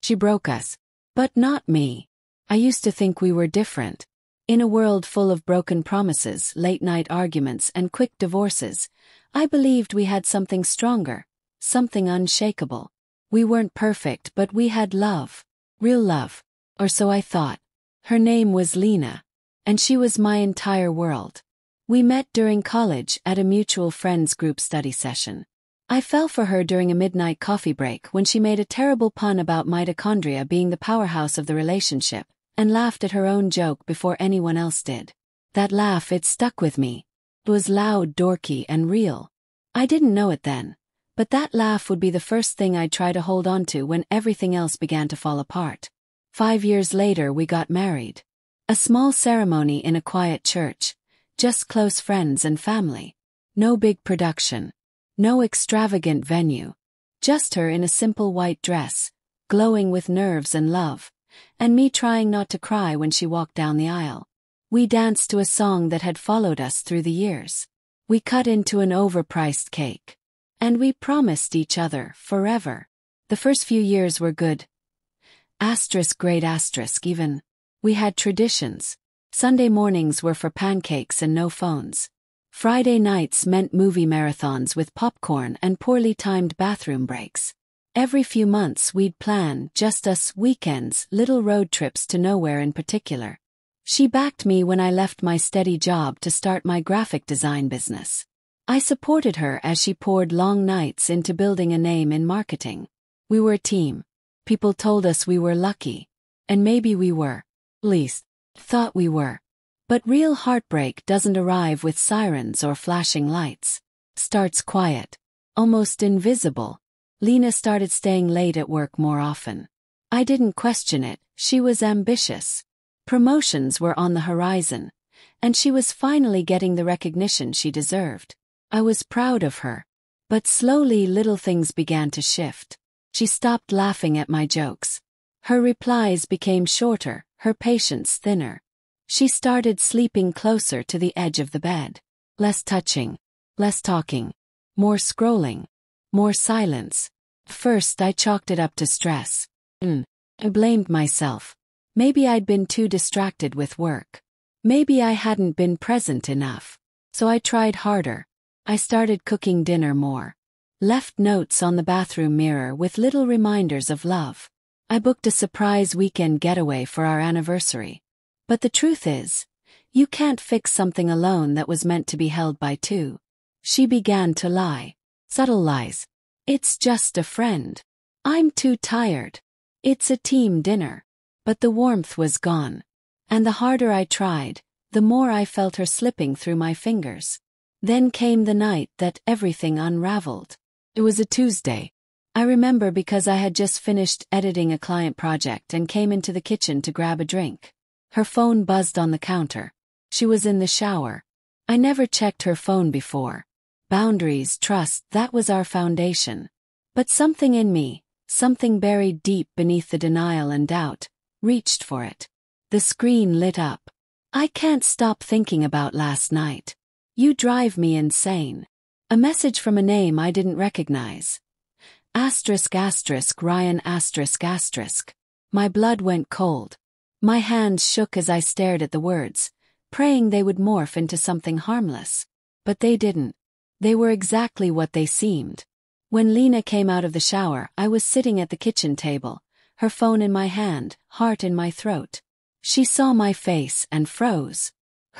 She broke us. But not me. I used to think we were different. In a world full of broken promises, late-night arguments, and quick divorces, I believed we had something stronger, something unshakable. We weren't perfect, but we had love. Real love. Or so I thought. Her name was Lena. And she was my entire world. We met during college at a mutual friends group study session. I fell for her during a midnight coffee break when she made a terrible pun about mitochondria being the powerhouse of the relationship, and laughed at her own joke before anyone else did. That laugh, it stuck with me. It was loud, dorky, and real. I didn't know it then, but that laugh would be the first thing I'd try to hold on to when everything else began to fall apart. 5 years later, we got married. A small ceremony in a quiet church, just close friends and family. No big production. No extravagant venue. Just her in a simple white dress, glowing with nerves and love, and me trying not to cry when she walked down the aisle. We danced to a song that had followed us through the years. We cut into an overpriced cake. And we promised each other forever. The first few years were good. Great even. We had traditions. Sunday mornings were for pancakes and no phones. Friday nights meant movie marathons with popcorn and poorly timed bathroom breaks. Every few months we'd plan, just us, weekends, little road trips to nowhere in particular. She backed me when I left my steady job to start my graphic design business. I supported her as she poured long nights into building a name in marketing. We were a team. People told us we were lucky. And maybe we were. At least, thought we were. But real heartbreak doesn't arrive with sirens or flashing lights. Starts quiet. Almost invisible. Lena started staying late at work more often. I didn't question it, she was ambitious. Promotions were on the horizon, and she was finally getting the recognition she deserved. I was proud of her. But slowly little things began to shift. She stopped laughing at my jokes. Her replies became shorter, her patience thinner. She started sleeping closer to the edge of the bed. Less touching. Less talking. More scrolling. More silence. First I chalked it up to stress. I blamed myself. Maybe I'd been too distracted with work. Maybe I hadn't been present enough. So I tried harder. I started cooking dinner more. Left notes on the bathroom mirror with little reminders of love. I booked a surprise weekend getaway for our anniversary. But the truth is, you can't fix something alone that was meant to be held by two. She began to lie. Subtle lies. It's just a friend. I'm too tired. It's a team dinner. But the warmth was gone. And the harder I tried, the more I felt her slipping through my fingers. Then came the night that everything unraveled. It was a Tuesday. I remember because I had just finished editing a client project and came into the kitchen to grab a drink. Her phone buzzed on the counter. She was in the shower. I never checked her phone before. Boundaries, trust, that was our foundation. But something in me, something buried deep beneath the denial and doubt, reached for it. The screen lit up. I can't stop thinking about last night. You drive me insane. A message from a name I didn't recognize. Ryan ***. My blood went cold. My hands shook as I stared at the words, praying they would morph into something harmless. But they didn't. They were exactly what they seemed. When Lena came out of the shower, I was sitting at the kitchen table, her phone in my hand, heart in my throat. She saw my face and froze.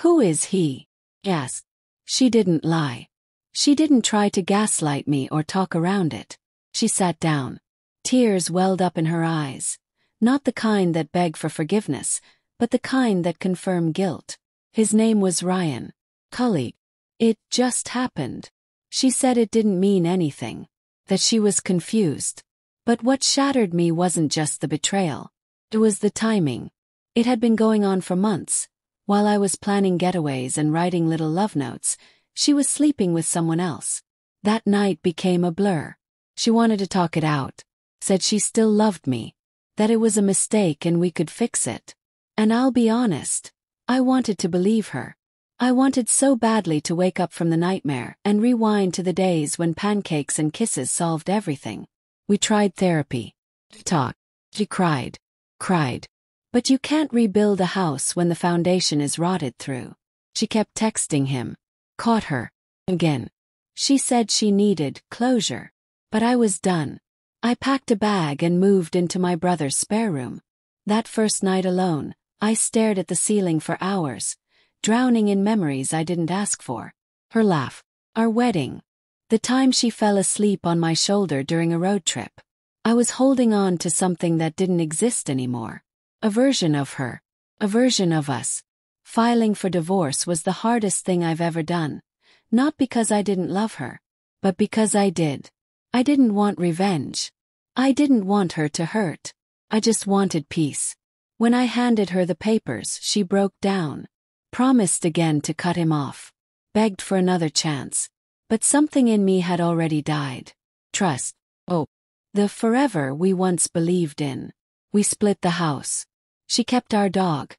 "Who is he?" asked. She didn't lie. She didn't try to gaslight me or talk around it. She sat down. Tears welled up in her eyes. Not the kind that beg for forgiveness, but the kind that confirm guilt. His name was Ryan. Cully. It just happened. She said it didn't mean anything. That she was confused. But what shattered me wasn't just the betrayal. It was the timing. It had been going on for months. While I was planning getaways and writing little love notes, she was sleeping with someone else. That night became a blur. She wanted to talk it out. Said she still loved me. That it was a mistake and we could fix it. And I'll be honest. I wanted to believe her. I wanted so badly to wake up from the nightmare and rewind to the days when pancakes and kisses solved everything. We tried therapy. Talk. She cried. Cried. But you can't rebuild a house when the foundation is rotted through. She kept texting him. Caught her. Again. She said she needed closure. But I was done. I packed a bag and moved into my brother's spare room. That first night alone, I stared at the ceiling for hours, drowning in memories I didn't ask for. Her laugh. Our wedding. The time she fell asleep on my shoulder during a road trip. I was holding on to something that didn't exist anymore. A version of her. A version of us. Filing for divorce was the hardest thing I've ever done. Not because I didn't love her, but because I did. I didn't want revenge. I didn't want her to hurt. I just wanted peace. When I handed her the papers, she broke down. Promised again to cut him off. Begged for another chance. But something in me had already died. Trust. Oh. The forever we once believed in. We split the house. She kept our dog.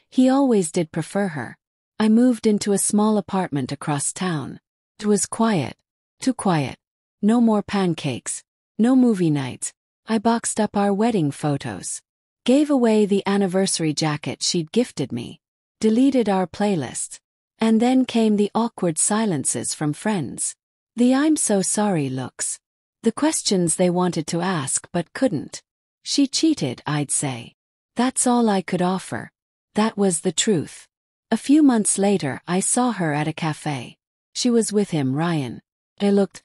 He always did prefer her. I moved into a small apartment across town. It was quiet. Too quiet. No more pancakes. No movie nights. I boxed up our wedding photos. Gave away the anniversary jacket she'd gifted me. Deleted our playlist. And then came the awkward silences from friends. The I'm so sorry looks. The questions they wanted to ask but couldn't. She cheated, I'd say. That's all I could offer. That was the truth. A few months later, I saw her at a cafe. She was with him, Ryan. They looked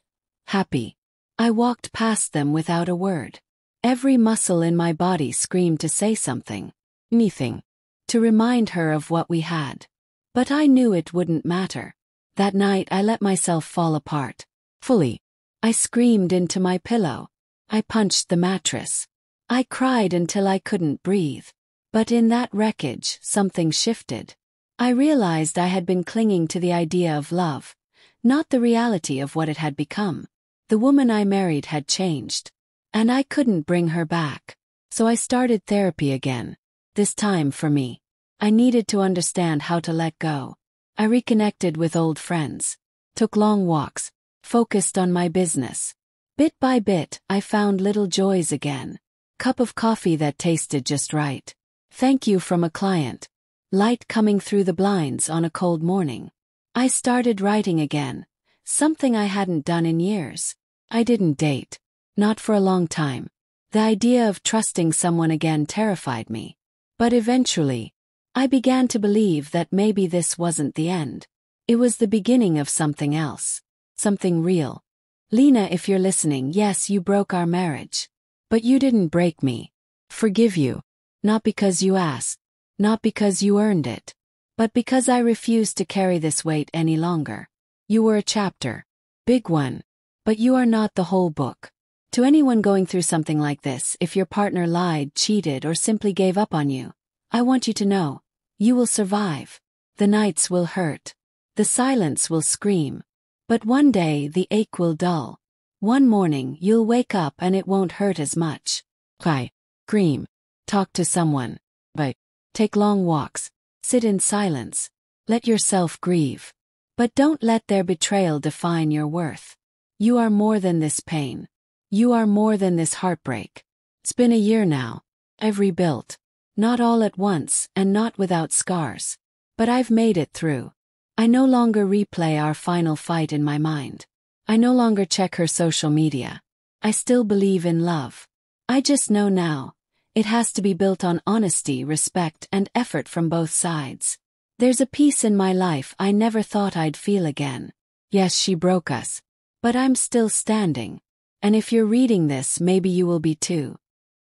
happy. I walked past them without a word. Every muscle in my body screamed to say something. Anything. To remind her of what we had. But I knew it wouldn't matter. That night I let myself fall apart. Fully. I screamed into my pillow. I punched the mattress. I cried until I couldn't breathe. But in that wreckage, something shifted. I realized I had been clinging to the idea of love, not the reality of what it had become. The woman I married had changed. And I couldn't bring her back. So I started therapy again. This time for me. I needed to understand how to let go. I reconnected with old friends. Took long walks. Focused on my business. Bit by bit, I found little joys again. Cup of coffee that tasted just right. Thank you from a client. Light coming through the blinds on a cold morning. I started writing again. Something I hadn't done in years. I didn't date. Not for a long time. The idea of trusting someone again terrified me. But eventually, I began to believe that maybe this wasn't the end. It was the beginning of something else. Something real. Lena, if you're listening, yes, you broke our marriage. But you didn't break me. Forgive you. Not because you asked. Not because you earned it. But because I refused to carry this weight any longer. You were a chapter. Big one. But you are not the whole book. To anyone going through something like this, if your partner lied, cheated, or simply gave up on you, I want you to know, you will survive. The nights will hurt. The silence will scream. But one day the ache will dull. One morning you'll wake up and it won't hurt as much. Cry. Scream. Talk to someone. But take long walks. Sit in silence. Let yourself grieve. But don't let their betrayal define your worth. You are more than this pain. You are more than this heartbreak. It's been a year now. I've rebuilt. Not all at once and not without scars. But I've made it through. I no longer replay our final fight in my mind. I no longer check her social media. I still believe in love. I just know now, it has to be built on honesty, respect, and effort from both sides. There's a peace in my life I never thought I'd feel again. Yes, she broke us. But I'm still standing. And if you're reading this, maybe you will be too.